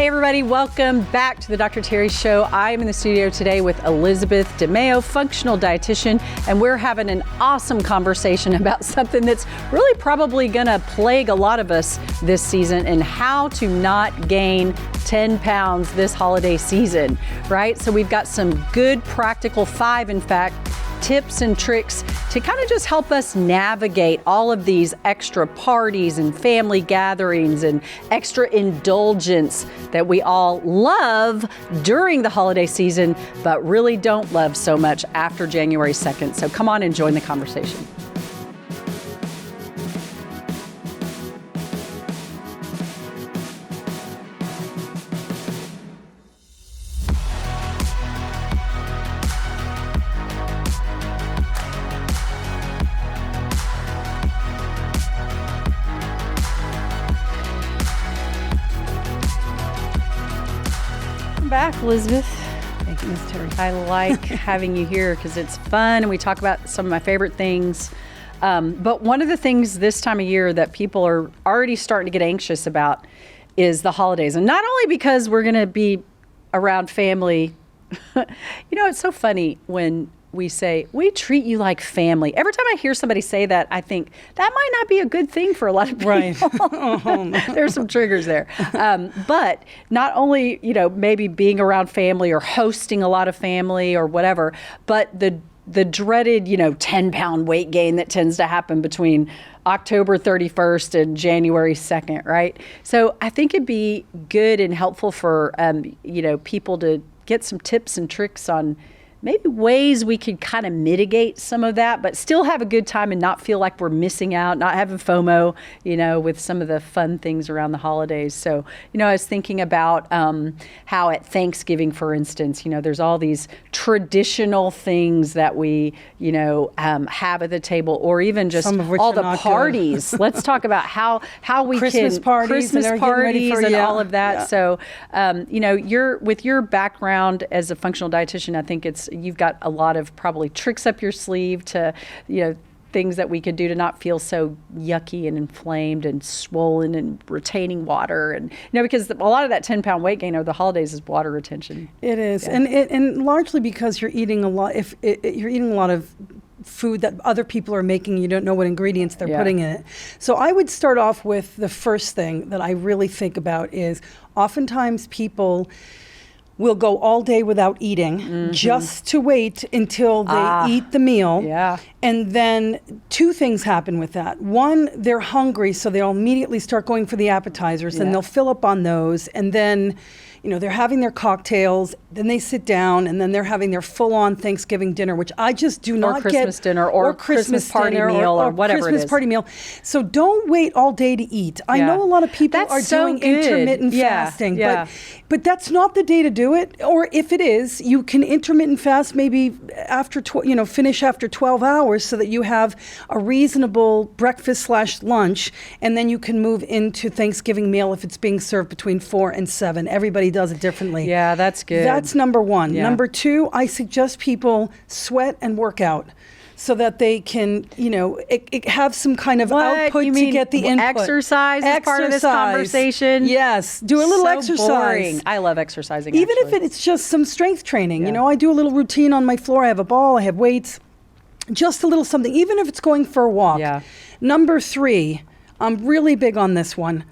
Hey everybody, welcome back to the Dr. Terri Show. I am in the studio today with Elizabeth DeMeo, functional dietitian, and we're having an awesome conversation about something that's really probably gonna plague a lot of us this season, and how to not gain 10 pounds this holiday season, right? So we've got some good practical, 5 in fact, tips and tricks to kind of just help us navigate all of these extra parties and family gatherings and extra indulgence that we all love during the holiday season, but really don't love so much after January 2nd. So come on and join the conversation. Back, Elizabeth. Thank you, Ms. Terri. I like having you here because it's fun and we talk about some of my favorite things. But one of the things this time of year that people are already starting to get anxious about is the holidays. And not only because we're going to be around family. You know, it's so funny when we say, we treat you like family. Every time I hear somebody say that, I think that might not be a good thing for a lot of people. Right. There's some triggers there. But not only, you know, maybe being around family or hosting a lot of family or whatever, but the dreaded, 10-pound weight gain that tends to happen between October 31st and January 2nd, right? So I think it'd be good and helpful for, people to get some tips and tricks on maybe ways we could kind of mitigate some of that, but still have a good time and not feel like we're missing out, not having FOMO, with some of the fun things around the holidays. So, I was thinking about how at Thanksgiving, for instance, there's all these traditional things that we, have at the table, or even just all the parties. Let's talk about how we Christmas can parties and all of that. Yeah. So, with your background as a functional dietitian, I think you've got a lot of probably tricks up your sleeve to, things that we could do to not feel so yucky and inflamed and swollen and retaining water. And, because a lot of that 10-pound weight gain over the holidays is water retention. It is. Yeah. And largely because you're eating a lot, you're eating a lot of food that other people are making, you don't know what ingredients they're putting in it. So I would start off with the first thing that I really think about is oftentimes people will go all day without eating just to wait until they eat the meal. Yeah. And then 2 things happen with that. One, they're hungry, so they'll immediately start going for the appetizers and they'll fill up on those. And then, they're having their cocktails, then they sit down, and then they're having their full-on Thanksgiving dinner, which I just do not get. Or Christmas dinner, or Christmas party meal, or whatever it is. Christmas party meal. So don't wait all day to eat. I know a lot of people are doing intermittent fasting, but that's not the day to do it. Or if it is, you can intermittent fast maybe after, finish after 12 hours so that you have a reasonable breakfast/lunch, and then you can move into Thanksgiving meal if it's being served between 4 and 7. Everybody does it differently. Yeah, that's good. That's number 1. Yeah. Number 2, I suggest people sweat and work out so that they can, have some kind of output to get the input. Exercise is part of this conversation? Yes, do a little exercise. Boring. I love exercising, even if it's just some strength training. Yeah. I do a little routine on my floor. I have a ball, I have weights, just a little something, even if it's going for a walk. Yeah. Number 3, I'm really big on this one.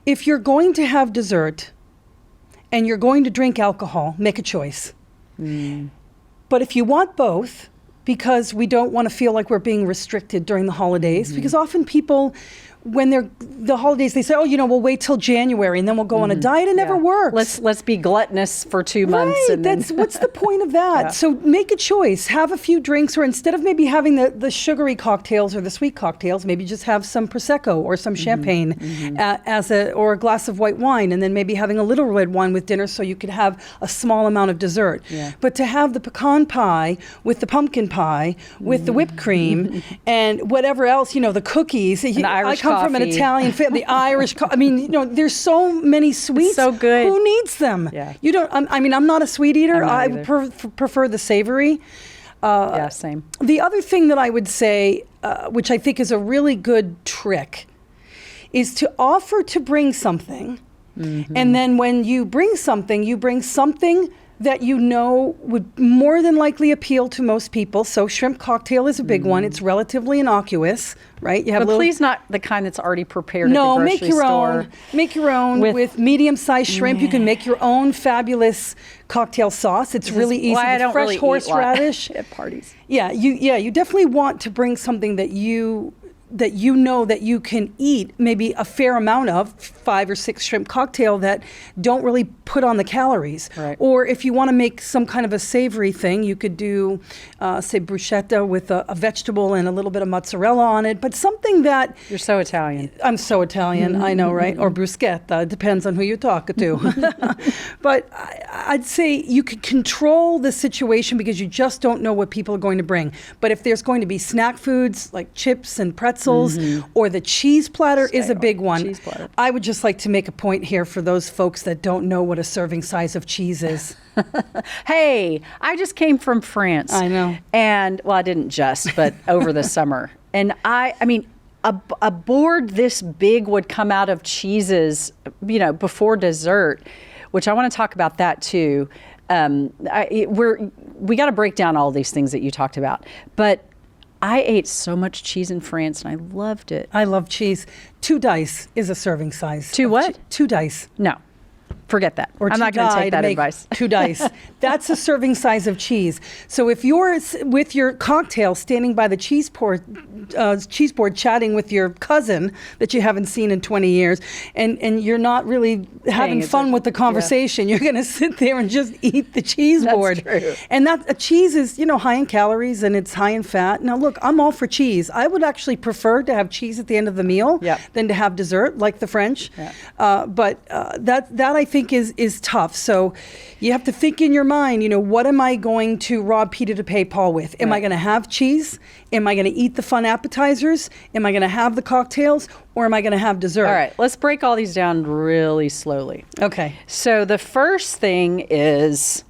If you're going to have dessert and you're going to drink alcohol, make a choice. But if you want both, because we don't want to feel like we're being restricted during the holidays, because often people, when they're the holidays, they say, we'll wait till January and then we'll go on a diet. It never works. Let's be gluttonous for 2 months. Right, And then what's the point of that? Yeah. So make a choice. Have a few drinks, or instead of maybe having the sugary cocktails or the sweet cocktails, maybe just have some Prosecco or some champagne or a glass of white wine, and then maybe having a little red wine with dinner so you could have a small amount of dessert. Yeah. But to have the pecan pie with the pumpkin pie with the whipped cream and whatever else, the cookies. Irish I come from an Italian family, the Irish. There's so many sweets. So good. Who needs them? Yeah. You don't. I'm not a sweet eater. I prefer the savory. Yeah, same. The other thing that I would say, which I think is a really good trick, is to offer to bring something And then when you bring something that you know would more than likely appeal to most people. So shrimp cocktail is a big one. It's relatively innocuous, right? You have but please not the kind that's already prepared at the grocery make your store. own. Make your own with medium-sized shrimp. You can make your own fabulous cocktail sauce. It's really easy. Why I don't fresh really horseradish at parties. You definitely want to bring something that you know that you can eat maybe a fair amount of, 5 or 6 shrimp cocktail that don't really put on the calories. Right. Or if you want to make some kind of a savory thing, you could do, say, bruschetta with a vegetable and a little bit of mozzarella on it, but something that... You're so Italian. I'm so Italian, I know, right? Or bruschetta, it depends on who you're talking to. But I'd say you could control the situation because you just don't know what people are going to bring. But if there's going to be snack foods like chips and pretzels, or the cheese platter is a big one. Cheese platter. I would just like to make a point here for those folks that don't know what a serving size of cheese is. Hey, I just came from France. I know. And, well, I didn't just, but over the summer. And I mean, a board this big would come out of cheeses, before dessert, which I want to talk about that too. We got to break down all these things that you talked about. But I ate so much cheese in France and I loved it. I love cheese. 2 dice is a serving size. 2 what? 2 dice. No. Forget that. Or I'm not going to take that advice. 2 dice. That's a serving size of cheese. So if you're with your cocktail standing by the cheese board chatting with your cousin that you haven't seen in 20 years, and you're not really having fun with the conversation, you're going to sit there and just eat the cheese board. That's true. And a cheese is, high in calories and it's high in fat. Now, look, I'm all for cheese. I would actually prefer to have cheese at the end of the meal than to have dessert like the French. But that I think is tough. So you have to think in your mind, what am I going to rob Peter to pay Paul with? Am I going to have cheese? Am I going to eat the fun appetizers? Am I going to have the cocktails? Or am I going to have dessert? All right, let's break all these down really slowly. Okay. So the first thing is,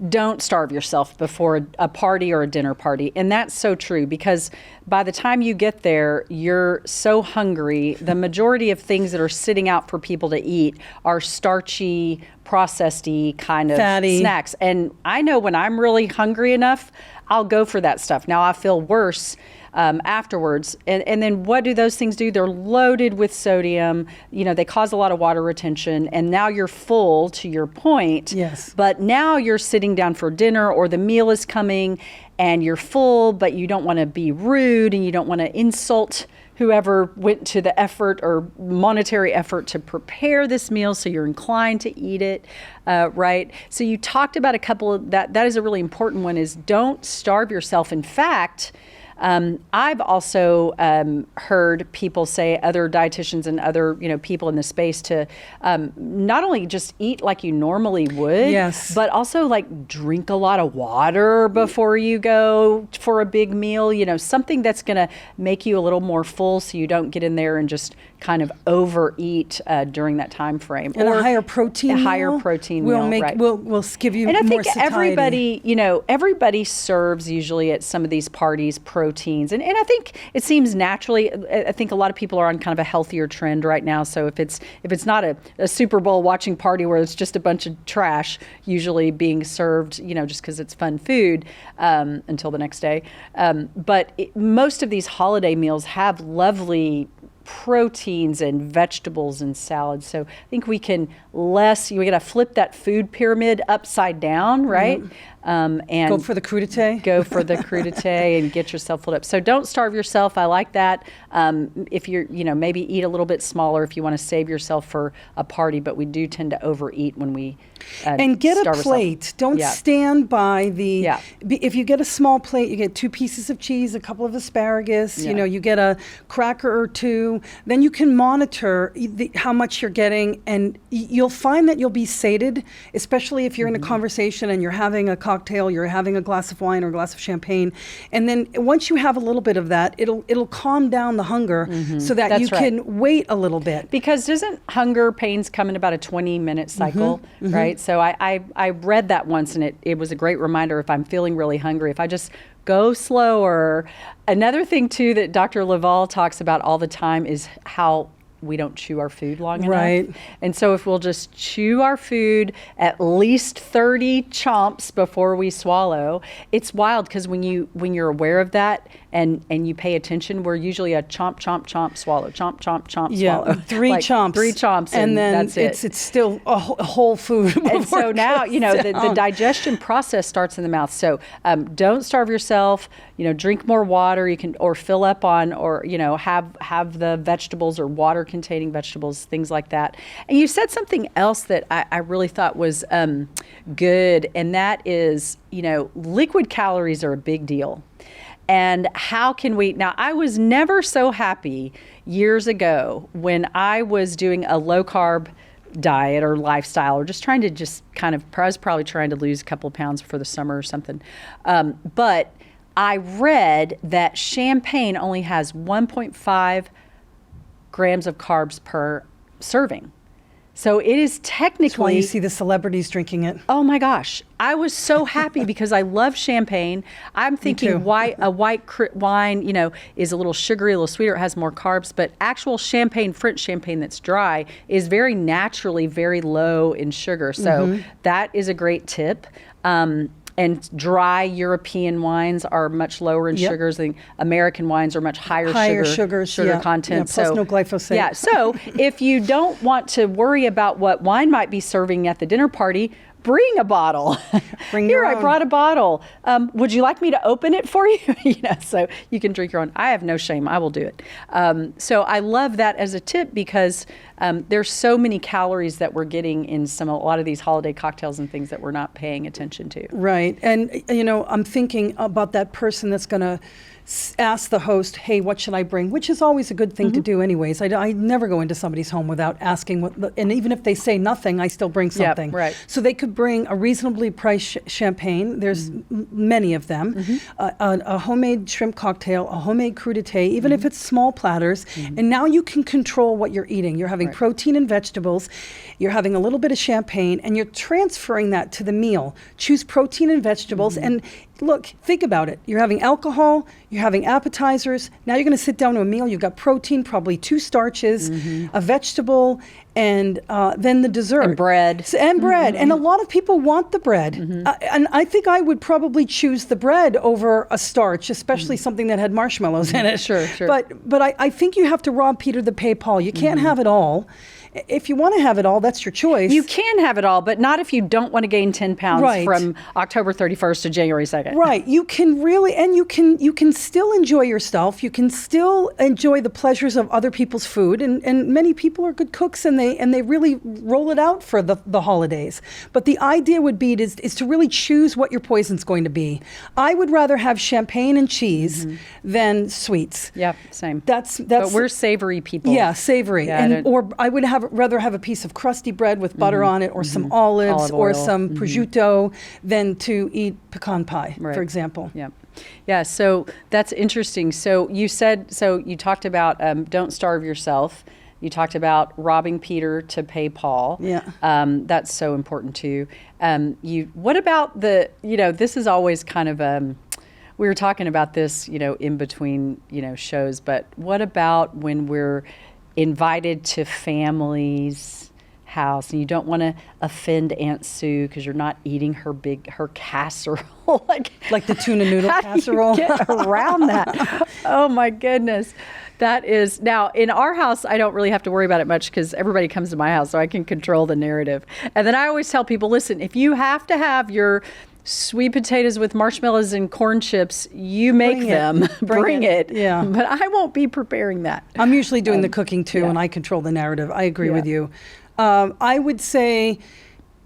don't starve yourself before a party or a dinner party. And that's so true because by the time you get there, you're so hungry. The majority of things that are sitting out for people to eat are starchy, processed-y kind of fatty snacks. And I know when I'm really hungry enough, I'll go for that stuff. Now I feel worse afterwards. And then what do those things do? They're loaded with sodium. They cause a lot of water retention. And now you're full, to your point. Yes. But now you're sitting down for dinner or the meal is coming and you're full, but you don't want to be rude and you don't want to insult whoever went to the effort or monetary effort to prepare this meal, so you're inclined to eat it, right? So you talked about a couple of that is a really important one, is don't starve yourself. In fact, I've also heard people say, other dietitians and other people in the space, to not only just eat like you normally would, but also like drink a lot of water before you go for a big meal. Something that's going to make you a little more full, so you don't get in there and just kind of overeat during that time frame. And a higher protein meal. Right. We'll give you more satiety. And I think everybody serves usually at some of these parties proteins. And I think it seems naturally, I think a lot of people are on kind of a healthier trend right now. So if it's not a Super Bowl watching party where it's just a bunch of trash usually being served, just because it's fun food until the next day. But most of these holiday meals have lovely proteins and vegetables and salads. So I think we got to flip that food pyramid upside down, right? And go for the crudité. Go for the crudité and get yourself filled up. So don't starve yourself. I like that. If you're, maybe eat a little bit smaller if you want to save yourself for a party, but we do tend to overeat when we and get a plate. Don't stand by the, if you get a small plate, you get 2 pieces of cheese, a couple of asparagus, you get a cracker or 2, then you can monitor how much you're getting, and you'll find that you'll be sated, especially if you're in a conversation and you're having a cocktail, you're having a glass of wine or a glass of champagne. And then once you have a little bit of that, it'll calm down the hunger so that you can wait a little bit. Because doesn't hunger pains come in about a 20-minute cycle, right? So I read that once, and it was a great reminder. If I'm feeling really hungry, if I just go slower. Another thing too that Dr. Laval talks about all the time is how we don't chew our food long right. enough. And so if we'll just chew our food at least 30 chomps before we swallow, it's wild because when you're aware of that and you pay attention, we're usually a chomp, chomp, chomp, swallow, chomp, chomp, chomp, swallow. 3 chomps. 3 chomps, and then that's it. It's still a whole food. And so now, the digestion process starts in the mouth. So don't starve yourself. Drink more water. You can, or fill up on, or have the vegetables or water-containing vegetables, things like that. And you said something else that I really thought was good, and that is, liquid calories are a big deal. And how can we, now I was never so happy years ago when I was doing a low carb diet or lifestyle, or just trying to I was probably trying to lose a couple of pounds for the summer or something. But I read that champagne only has 1.5 grams of carbs per serving. So it is technically... That's why you see the celebrities drinking it. Oh my gosh. I was so happy because I love champagne. I'm thinking a white wine, is a little sugary, a little sweeter. It has more carbs. But actual champagne, French champagne that's dry, is very naturally very low in sugar. So that is a great tip. And dry European wines are much lower in sugars. The American wines are much higher sugar content. Plus no glyphosate. Yeah. So if you don't want to worry about what wine might be serving at the dinner party, bring a bottle. Here, I brought a bottle. Would you like me to open it for you? So you can drink your own. I have no shame. I will do it. So I love that as a tip because there's so many calories that we're getting in a lot of these holiday cocktails and things that we're not paying attention to. Right. And, I'm thinking about that person that's going to ask the host, hey, what should I bring? Which is always a good thing to do anyways. I never go into somebody's home without asking and even if they say nothing, I still bring something. Yep, right. So they could bring a reasonably priced champagne. There's many of them. A homemade shrimp cocktail, a homemade crudité, even if it's small platters. And now you can control what you're eating. You're having protein and vegetables. You're having a little bit of champagne, and you're transferring that to the meal. Choose protein and vegetables, and look, think about it. You're having alcohol, you're having appetizers. Now you're going to sit down to a meal. You've got protein, probably 2 starches, a vegetable, and then the dessert. And bread. And a lot of people want the bread. And I think I would probably choose the bread over a starch, especially something that had marshmallows in it. Sure. But I think you have to rob Peter to pay Paul. You can't have it all. If you want to have it all, that's your choice. You can have it all, but not if you don't want to gain 10 pounds from October 31st to January 2nd. Right. You can really, and you can still enjoy yourself. You can still enjoy the pleasures of other people's food. And many people are good cooks, and they really roll it out for the holidays. But the idea would be is to really choose what your poison's going to be. I would rather have champagne and cheese than sweets. Yeah, same. But we're savory people. Yeah, savory. Yeah, or I would rather have a piece of crusty bread with butter on it, or some olives, or some prosciutto, than to eat pecan pie, for example. Yeah. So that's interesting. So you talked about don't starve yourself. You talked about robbing Peter to pay Paul. Yeah. That's so important too. What about this is always kind of we were talking about this, in between, shows, but what about when we're invited to family's house and you don't want to offend Aunt Sue because you're not eating her casserole, like the tuna noodle casserole? How do you get around that? Oh my goodness. That is, now in our house, I don't really have to worry about it much because everybody comes to my house, so I can control the narrative. And then I always tell people, listen, if you have to have your sweet potatoes with marshmallows and corn chips, you make them. Bring it. Yeah. But I won't be preparing that. I'm usually doing the cooking too, and I control the narrative. I agree with you. I would say,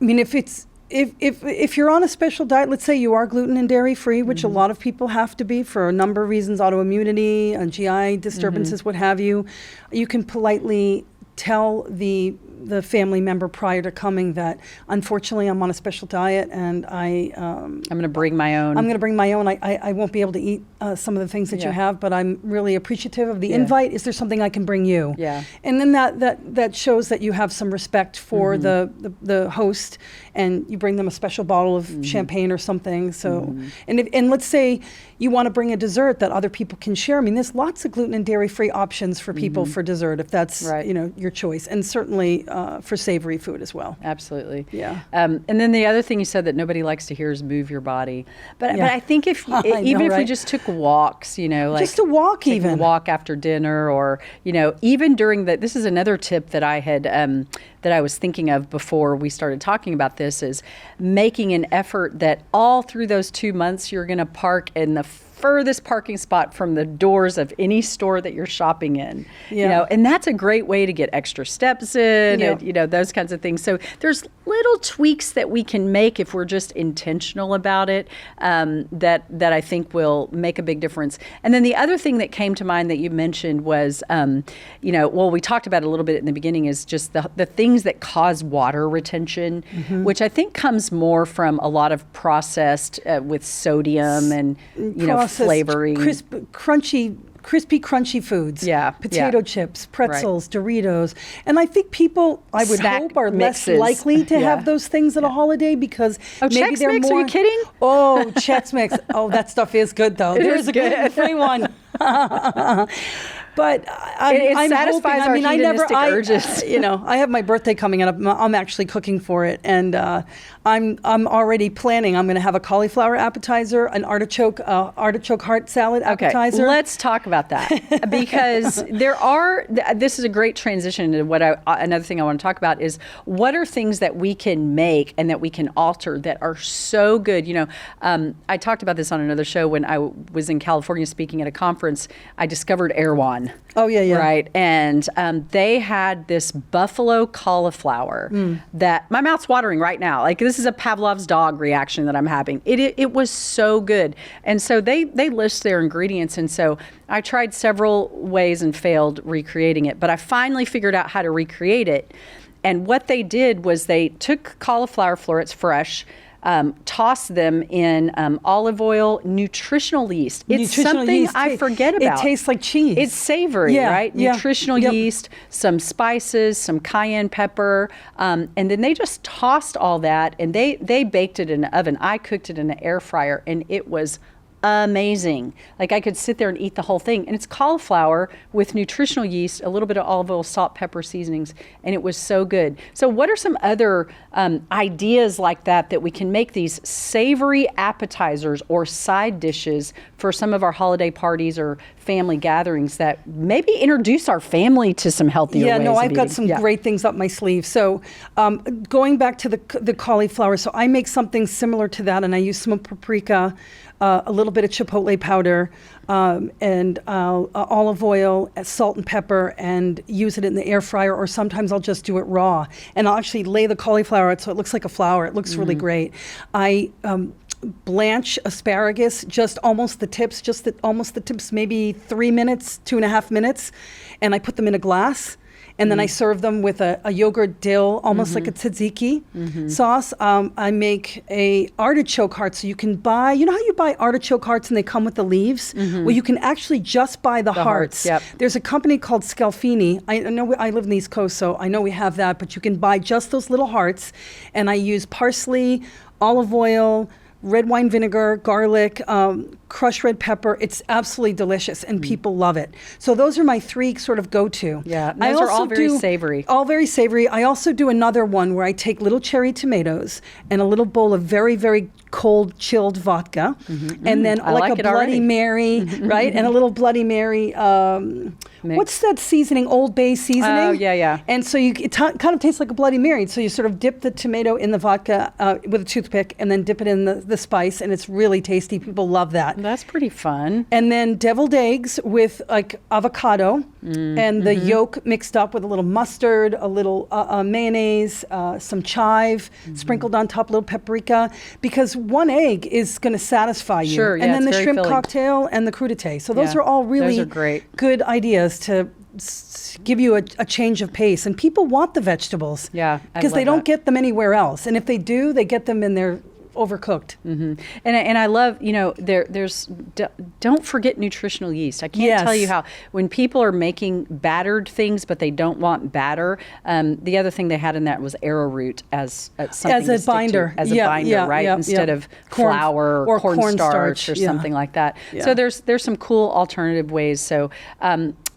if you're on a special diet, let's say you are gluten and dairy free, which a lot of people have to be for a number of reasons, autoimmunity, GI disturbances, what have you, you can politely tell the the family member prior to coming that unfortunately I'm on a special diet and I'm going to bring my own. I'm going to bring my own. I won't be able to eat some of the things that you have, but I'm really appreciative of the invite. Is there something I can bring you? Yeah. And then that shows that you have some respect for the host, and you bring them a special bottle of champagne or something. So, and let's say you want to bring a dessert that other people can share. I mean, there's lots of gluten and dairy-free options for people for dessert, if that's your choice, and certainly for savory food as well. Absolutely. Yeah. And then the other thing you said that nobody likes to hear is move your body. But I think if we just took walks, like just a walk, even a walk after dinner, or even during this is another tip that I had that I was thinking of before we started talking about this, is making an effort that all through those 2 months you're going to park in the furthest parking spot from the doors of any store that you're shopping in. And that's a great way to get extra steps in, and those kinds of things. So there's little tweaks that we can make if we're just intentional about it, that I think will make a big difference. And then the other thing that came to mind that you mentioned was, we talked about it a little bit in the beginning, is just the things that cause water retention, which I think comes more from a lot of processed with sodium and flavoring, crispy, crunchy foods. Potato chips, pretzels, Doritos. And I think people, I would hope, are mixes. Less likely to have those things at a holiday because maybe Chex they're Mix, more. Are you kidding? Oh, Chex Mix. Oh, that stuff is good though. There's a gluten-free one. But I'm satisfies hoping, our hedonistic urges. I have my birthday coming up. I'm actually cooking for it, and I'm already planning. I'm going to have a cauliflower appetizer, an artichoke heart salad appetizer. Okay, let's talk about that because this is a great transition to what another thing I want to talk about is what are things that we can make and that we can alter that are so good. I talked about this on another show when I was in California speaking at a conference. I discovered Erewhon. Oh, yeah. Right. And they had this buffalo cauliflower that my mouth's watering right now. Like, this is a Pavlov's dog reaction that I'm having. It was so good. And so they list their ingredients. And so I tried several ways and failed recreating it. But I finally figured out how to recreate it. And what they did was they took cauliflower florets fresh, toss them in olive oil, nutritional yeast. It's something I forget about. It tastes like cheese. It's savory, right? Yeah. Nutritional yeast, some spices, some cayenne pepper, and then they just tossed all that, and they baked it in the oven. I cooked it in an air fryer, and it was amazing. Like, I could sit there and eat the whole thing. And it's cauliflower with nutritional yeast, a little bit of olive oil, salt, pepper, seasonings, and it was so good. So what are some other ideas like that we can make these savory appetizers or side dishes for some of our holiday parties or family gatherings that maybe introduce our family to some healthier ways of I've got eating? some great things up my sleeve. So going back to the cauliflower, so I make something similar to that, and I use smoked paprika, a little bit of chipotle powder, and olive oil, salt and pepper, and use it in the air fryer, or sometimes I'll just do it raw. And I'll actually lay the cauliflower out so it looks like a flower. It looks really great. I blanch asparagus, just almost the tips, maybe 3 minutes, 2.5 minutes, and I put them in a glass. And then I serve them with a yogurt dill, almost like a tzatziki sauce. I make a artichoke heart. So you can buy, how you buy artichoke hearts and they come with the leaves? Well, you can actually just buy the hearts. Yep. There's a company called Scalfini. I know I live in the East Coast, so I know we have that. But you can buy just those little hearts. And I use parsley, olive oil, red wine vinegar, garlic, crushed red pepper. It's absolutely delicious, and people love it. So those are my 3 sort of go-to. Yeah, those are all very savory. All very savory. I also do another one where I take little cherry tomatoes and a little bowl of very, very cold, chilled vodka, and then like a Bloody Mary, right? And a little Bloody Mary. What's that seasoning? Old Bay seasoning. Oh, yeah. And so it kind of tastes like a Bloody Mary. So you sort of dip the tomato in the vodka with a toothpick, and then dip it in the spice, and it's really tasty. People love that. That's pretty fun. And then deviled eggs with like avocado and the yolk mixed up with a little mustard, a little mayonnaise, some chive sprinkled on top, a little paprika, because 1 egg is going to satisfy you. Sure, yeah, and then the shrimp filling. cocktail and the crudité. So those are all really those are great. good ideas to give you a change of pace. And people want the vegetables. Yeah, because they don't get them anywhere else. And if they do, they get them in their overcooked. Mm-hmm. And I love, don't forget nutritional yeast. I can't tell you how, when people are making battered things, but they don't want batter, the other thing they had in that was arrowroot as something as a binder. As a binder, right? Instead of flour or cornstarch or something like that. Yeah. So there's some cool alternative ways. So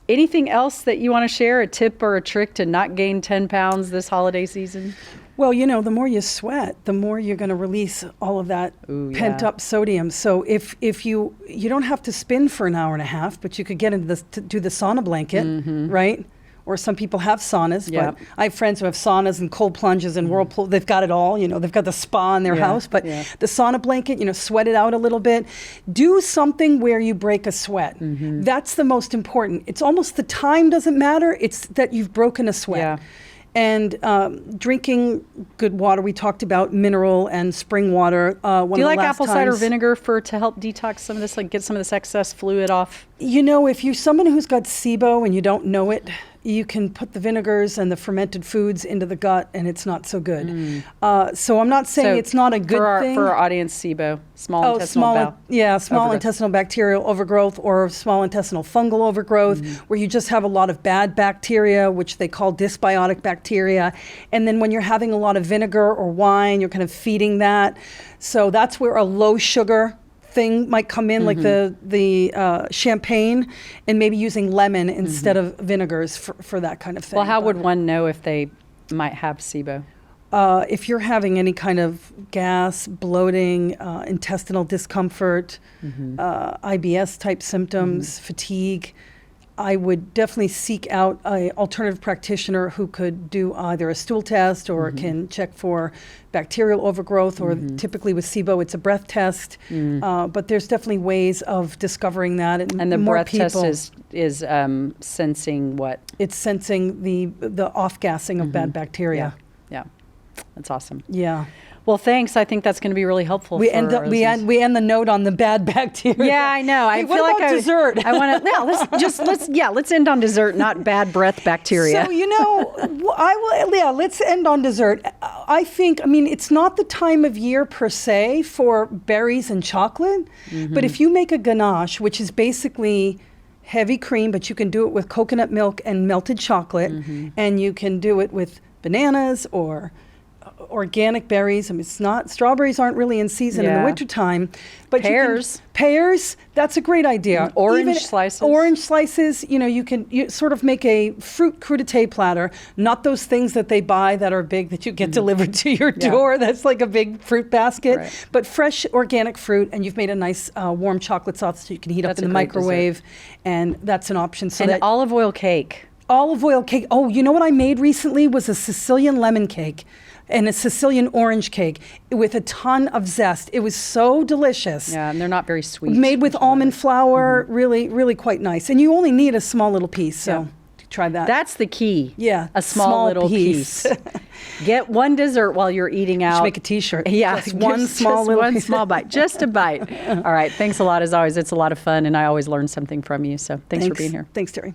anything else that you want to share, a tip or a trick to not gain 10 pounds this holiday season? Well, the more you sweat, the more you're going to release all of that pent up sodium. So if you don't have to spin for an hour and a half, but you could get into to do the sauna blanket, right? Or some people have saunas, but I have friends who have saunas and cold plunges and whirlpool. They've got it all, they've got the spa in their house, but the sauna blanket, sweat it out a little bit. Do something where you break a sweat. That's the most important. It's almost the time doesn't matter. It's that you've broken a sweat. Yeah. And drinking good water. We talked about mineral and spring water. Do you like apple cider vinegar to help detox some of this, like get some of this excess fluid off? If you're someone who's got SIBO and you don't know it, you can put the vinegars and the fermented foods into the gut, and it's not so good. So I'm not saying it's not a good thing. For our audience, SIBO, small intestinal intestinal bacterial overgrowth or small intestinal fungal overgrowth, where you just have a lot of bad bacteria, which they call dysbiotic bacteria. And then when you're having a lot of vinegar or wine, you're kind of feeding that. So that's where a low sugar thing might come in, like the champagne, and maybe using lemon instead of vinegars for that kind of thing. Well, how would one know if they might have SIBO? If you're having any kind of gas, bloating, intestinal discomfort, IBS type symptoms, fatigue, I would definitely seek out an alternative practitioner who could do either a stool test or can check for bacterial overgrowth, or typically with SIBO, it's a breath test. But there's definitely ways of discovering that. And the breath test is sensing what? It's sensing the off-gassing of bad bacteria. Yeah. That's awesome. Yeah. Well, thanks. I think that's going to be really helpful. We end the note on the bad bacteria. Yeah, I know. I feel like dessert. I want to. Let's end on dessert, not bad breath bacteria. So let's end on dessert. I think. It's not the time of year per se for berries and chocolate, but if you make a ganache, which is basically heavy cream, but you can do it with coconut milk and melted chocolate, and you can do it with bananas or organic berries. Strawberries aren't really in season in the wintertime. But pears, that's a great idea. Orange slices. You can sort of make a fruit crudité platter, not those things that they buy that are big that you get delivered to your door. That's like a big fruit basket. But fresh organic fruit, and you've made a nice warm chocolate sauce that you can heat up in the microwave. And that's an option. Olive oil cake. Olive oil cake. Oh, you know what I made recently was a Sicilian lemon cake and a Sicilian orange cake with a ton of zest. It was so delicious. Yeah, and they're not very sweet. Made with almond flour, really, really quite nice. And you only need a small little piece, so try that. That's the key. Yeah. A small little piece. Get one dessert while you're eating out. You should make a T-shirt. Yeah. Just one small bite. Just a bite. All right. Thanks a lot, as always. It's a lot of fun, and I always learn something from you, so thanks for being here. Thanks, Terri.